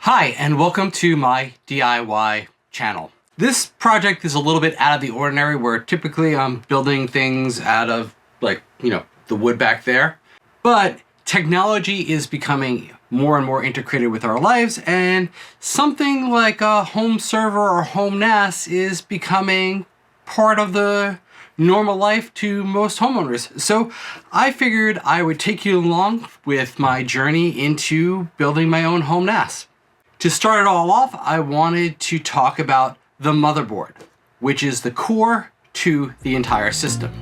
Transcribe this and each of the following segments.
Hi, and welcome to my DIY channel. This project is a little bit out of the ordinary, where typically I'm building things out of the wood back there. But technology is becoming more and more integrated with our lives, and something like a home server or home NAS is becoming part of the normal life to most homeowners. So I figured I would take you along with my journey into building my own home NAS. To start it all off, I wanted to talk about the motherboard, which is the core to the entire system.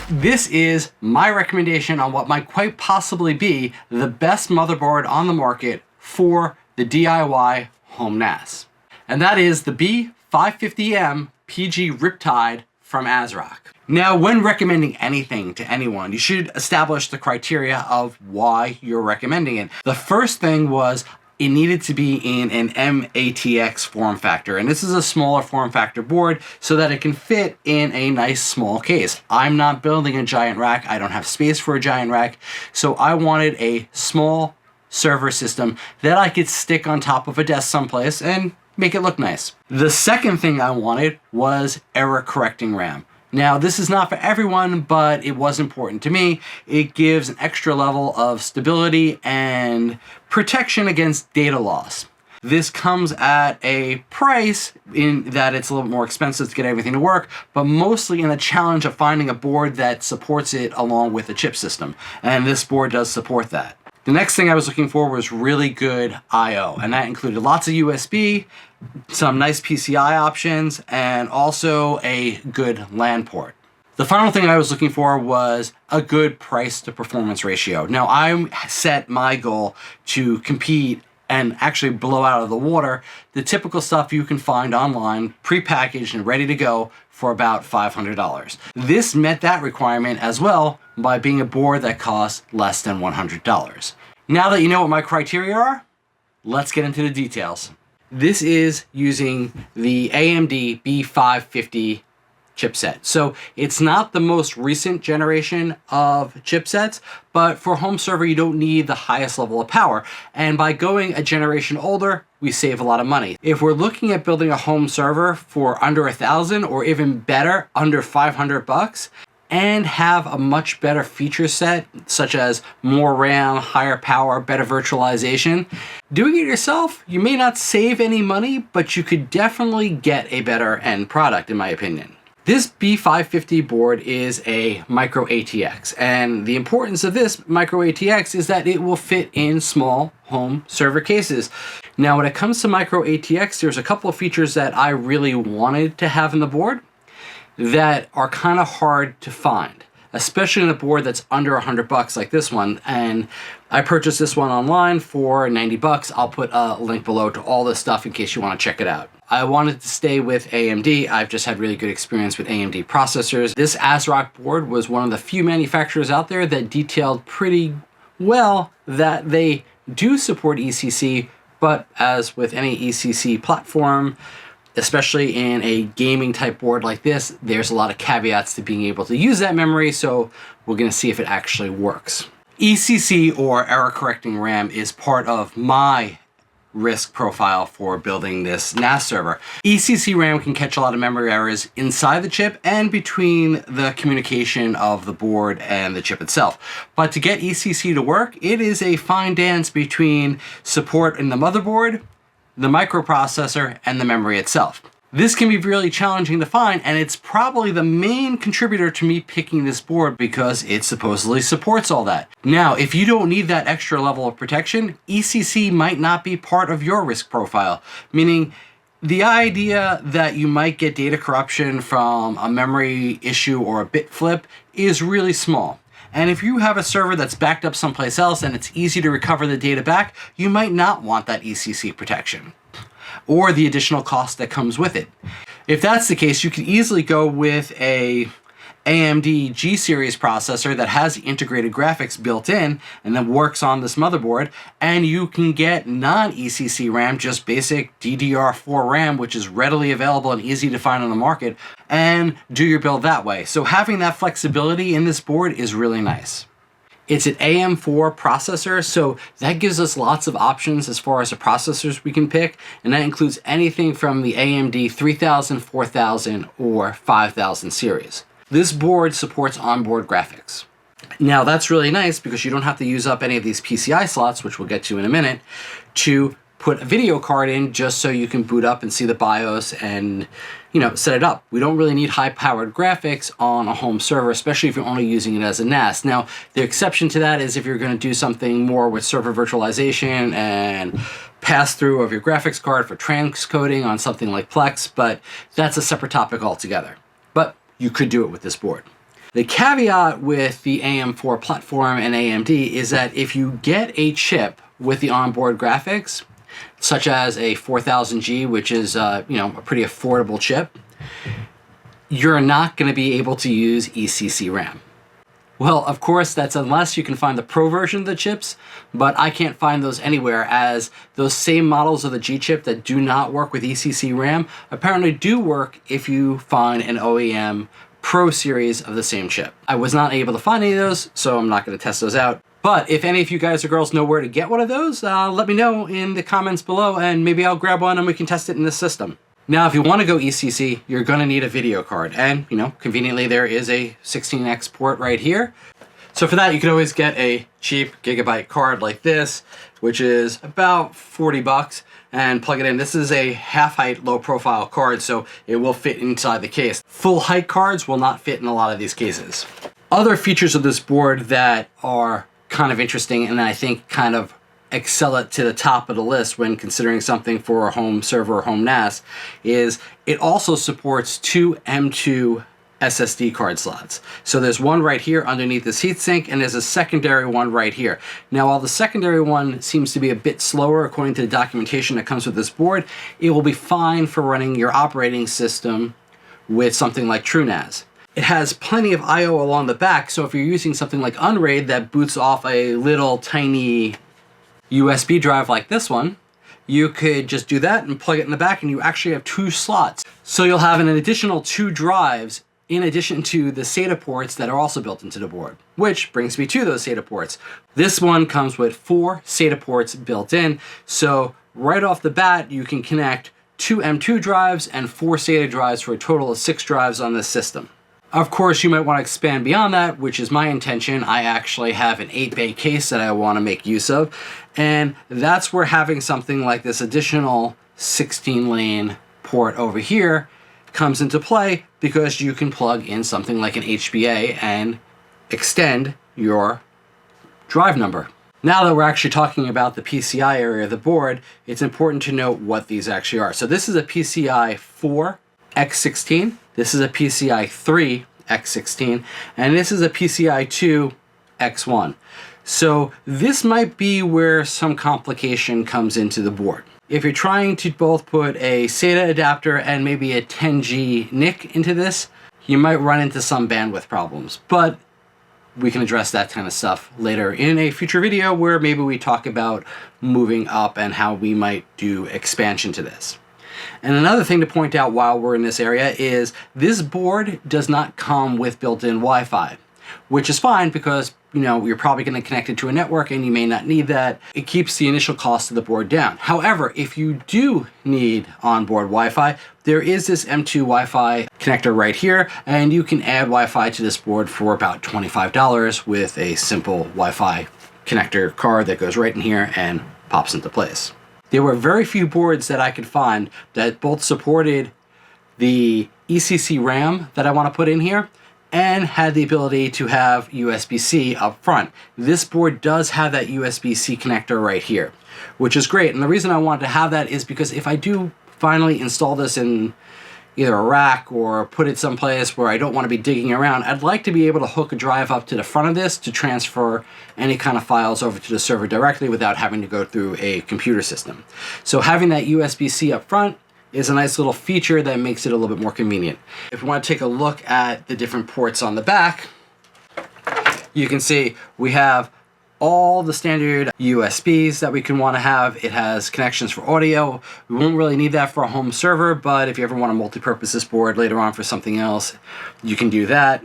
This is my recommendation on what might quite possibly be the best motherboard on the market for the DIY home NAS. And that is the B550M PG Riptide from ASROCK. Now, when recommending anything to anyone, you should establish the criteria of why you're recommending it. The first thing was it needed to be in an MATX form factor, and this is a smaller form factor board so that it can fit in a nice small case. I'm not building a giant rack. I don't have space for a giant rack, so I wanted a small server system that I could stick on top of a desk someplace and make it look nice. The second thing I wanted was error correcting RAM. Now, this is not for everyone, but it was important to me. It gives an extra level of stability and protection against data loss. This comes at a price in that it's a little more expensive to get everything to work, but mostly in the challenge of finding a board that supports it along with the chip system. And this board does support that. The next thing I was looking for was really good I/O, and that included lots of USB, some nice PCI options, and also a good LAN port. The final thing I was looking for was a good price to performance ratio. Now, I set my goal to compete and actually blow out of the water the typical stuff you can find online, prepackaged and ready to go for about $500. This met that requirement as well by being a board that costs less than $100. Now that you know what my criteria are, let's get into the details. This is using the AMD B550 chipset. So it's not the most recent generation of chipsets, but for home server, you don't need the highest level of power. And by going a generation older, we save a lot of money. If we're looking at building a home server for under $1,000 or even better, under $500, and have a much better feature set, such as more RAM, higher power, better virtualization, doing it yourself, you may not save any money, but you could definitely get a better end product, in my opinion. This B550 board is a micro ATX, and the importance of this micro ATX is that it will fit in small home server cases. Now, when it comes to micro ATX, there's a couple of features that I really wanted to have in the board that are kind of hard to find, especially in a board that's under $100 like this one. And I purchased this one online for $90. I'll put a link below to all this stuff in case you want to check it out. I wanted to stay with AMD. I've just had really good experience with AMD processors. This ASROCK board was one of the few manufacturers out there that detailed pretty well that they do support ECC, but as with any ECC platform, especially in a gaming type board like this, there's a lot of caveats to being able to use that memory, so we're going to see if it actually works. ECC, or error correcting RAM, is part of my risk profile for building this NAS server. ECC RAM can catch a lot of memory errors inside the chip and between the communication of the board and the chip itself. But to get ECC to work, it is a fine dance between support in the motherboard, the microprocessor, and the memory itself. This can be really challenging to find, and it's probably the main contributor to me picking this board because it supposedly supports all that. Now, if you don't need that extra level of protection, ECC might not be part of your risk profile, meaning the idea that you might get data corruption from a memory issue or a bit flip is really small. And if you have a server that's backed up someplace else and it's easy to recover the data back, you might not want that ECC protection or the additional cost that comes with it. If that's the case, you can easily go with a AMD G series processor that has integrated graphics built in and then works on this motherboard, and you can get non-ECC RAM, just basic DDR4 RAM, which is readily available and easy to find on the market, and do your build that way. So having that flexibility in this board is really nice. It's an AM4 processor, so that gives us lots of options as far as the processors we can pick, and that includes anything from the AMD 3000, 4000, or 5000 series. This board supports onboard graphics. Now that's really nice because you don't have to use up any of these PCI slots, which we'll get to in a minute, to put a video card in just so you can boot up and see the BIOS and, you know, set it up. We don't really need high-powered graphics on a home server, especially if you're only using it as a NAS. Now, the exception to that is if you're going to do something more with server virtualization and pass-through of your graphics card for transcoding on something like Plex, but that's a separate topic altogether. But you could do it with this board. The caveat with the AM4 platform and AMD is that if you get a chip with the onboard graphics, such as a 4000G, which is a pretty affordable chip, you're not going to be able to use ECC RAM. Well, of course, that's unless you can find the Pro version of the chips, but I can't find those anywhere, as those same models of the G chip that do not work with ECC RAM apparently do work if you find an OEM Pro series of the same chip. I was not able to find any of those, so I'm not going to test those out. But if any of you guys or girls know where to get one of those, let me know in the comments below, and maybe I'll grab one and we can test it in this system. Now, if you want to go ECC, you're going to need a video card, and conveniently there is a 16x port right here. So for that, you can always get a cheap gigabyte card like this, which is about 40 bucks, and plug it in. This is a half-height, low-profile card, so it will fit inside the case. Full-height cards will not fit in a lot of these cases. Other features of this board that are kind of interesting, and I think kind of excel it to the top of the list when considering something for a home server or home NAS, is it also supports two M2 SSD card slots. So there's one right here underneath this heatsink, and there's a secondary one right here. Now, while the secondary one seems to be a bit slower according to the documentation that comes with this board, it will be fine for running your operating system with something like TrueNAS. It has plenty of I/O along the back, so if you're using something like Unraid that boots off a little tiny USB drive like this one, you could just do that and plug it in the back, and you actually have two slots. So you'll have an additional two drives in addition to the SATA ports that are also built into the board, which brings me to those SATA ports. This one comes with 4 SATA ports built in, so right off the bat you can connect 2 M2 drives and 4 SATA drives for a total of 6 drives on this system. Of course, you might want to expand beyond that, which is my intention. I actually have an 8-bay case that I want to make use of, and that's where having something like this additional 16-lane port over here comes into play, because you can plug in something like an HBA and extend your drive number. Now that we're actually talking about the PCI area of the board, it's important to note what these actually are. So this is a PCI 4 X16, this is a PCI 3 X16, and this is a PCI 2 X1. So this might be where some complication comes into the board. If you're trying to both put a SATA adapter and maybe a 10G NIC into this, you might run into some bandwidth problems, but we can address that kind of stuff later in a future video where maybe we talk about moving up and how we might do expansion to this. And another thing to point out while we're in this area is this board does not come with built-in Wi-Fi, which is fine because you're probably going to connect it to a network and you may not need that. It keeps the initial cost of the board down. However, if you do need onboard Wi-Fi, there is this M2 Wi-Fi connector right here, and you can add Wi-Fi to this board for about $25 with a simple Wi-Fi connector card that goes right in here and pops into place. There were very few boards that I could find that both supported the ECC RAM that I want to put in here and had the ability to have USB-C up front. This board does have that USB-C connector right here, which is great. And the reason I wanted to have that is because if I do finally install this in either a rack or put it someplace where I don't want to be digging around, I'd like to be able to hook a drive up to the front of this to transfer any kind of files over to the server directly without having to go through a computer system. So having that USB-C up front is a nice little feature that makes it a little bit more convenient. If we want to take a look at the different ports on the back, you can see we have all the standard USBs that we can want to have. It has connections for audio. We won't really need that for a home server, but if you ever want to multi-purpose this board later on for something else, you can do that.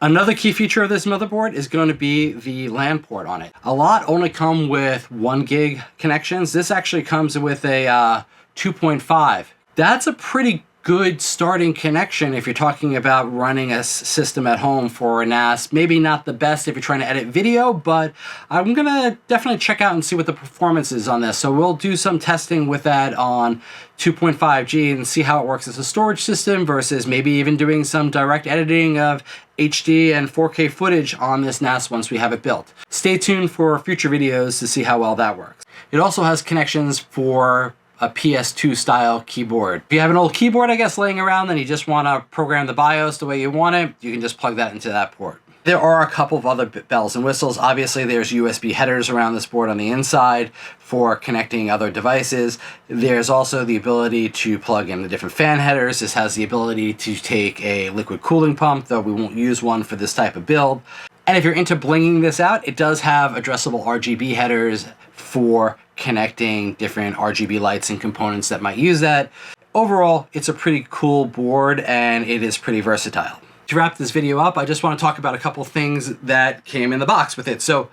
Another key feature of this motherboard is going to be the LAN port on it. A lot only come with 1 gig connections. This actually comes with a 2.5. That's a pretty good starting connection if you're talking about running a system at home for a NAS. Maybe not the best if you're trying to edit video, but I'm gonna definitely check out and see what the performance is on this. So we'll do some testing with that on 2.5G and see how it works as a storage system versus maybe even doing some direct editing of HD and 4K footage on this NAS once we have it built. Stay tuned for future videos to see how well that works. It also has connections for a PS2 style keyboard. If you have an old keyboard, I guess, laying around, then you just want to program the BIOS the way you want it, you can just plug that into that port. There are a couple of other bells and whistles. Obviously, there's USB headers around this board on the inside for connecting other devices. There's also the ability to plug in the different fan headers. This has the ability to take a liquid cooling pump, though we won't use one for this type of build. And if you're into blinging this out, it does have addressable RGB headers for connecting different RGB lights and components that might use that. Overall, it's a pretty cool board and it is pretty versatile. To wrap this video up, I just want to talk about a couple things that came in the box with it. So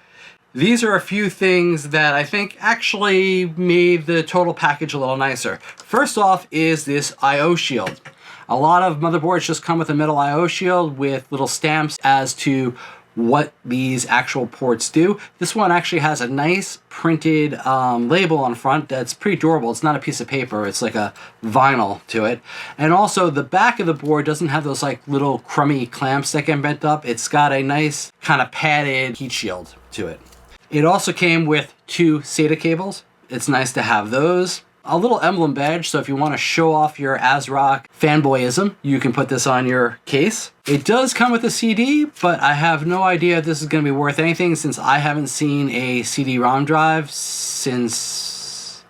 these are a few things that I think actually made the total package a little nicer. First off is this I/O shield. A lot of motherboards just come with a metal I/O shield with little stamps as to what these actual ports do. This one actually has a nice printed label on front that's pretty durable. It's not a piece of paper, it's like a vinyl to it. And also the back of the board doesn't have those like little crummy clamps that get bent up. It's got a nice kind of padded heat shield to it. It also came with 2 SATA cables. It's nice to have those. A little emblem badge, so if you want to show off your ASROCK fanboyism, you can put this on your case. It does come with a CD, but I have no idea if this is going to be worth anything since I haven't seen a CD-ROM drive since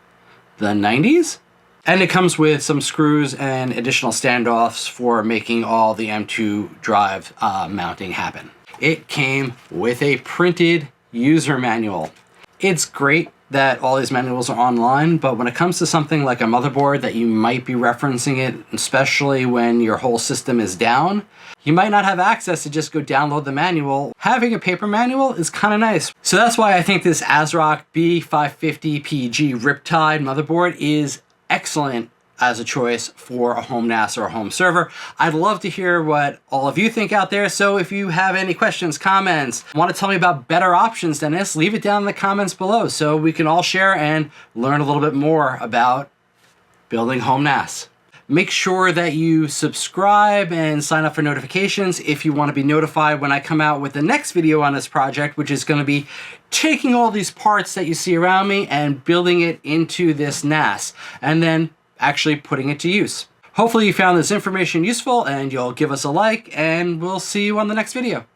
the 90s. And it comes with some screws and additional standoffs for making all the M2 drive mounting happen. It came with a printed user manual. It's great that all these manuals are online, but when it comes to something like a motherboard that you might be referencing it, especially when your whole system is down, you might not have access to just go download the manual. Having a paper manual is kind of nice. So that's why I think this ASROCK B550PG Riptide motherboard is excellent as a choice for a home NAS or a home server. I'd love to hear what all of you think out there, so if you have any questions, comments, want to tell me about better options than this, leave it down in the comments below so we can all share and learn a little bit more about building home NAS. Make sure that you subscribe and sign up for notifications if you want to be notified when I come out with the next video on this project, which is going to be taking all these parts that you see around me and building it into this NAS, and then actually putting it to use. Hopefully you found this information useful and you'll give us a like, and we'll see you on the next video.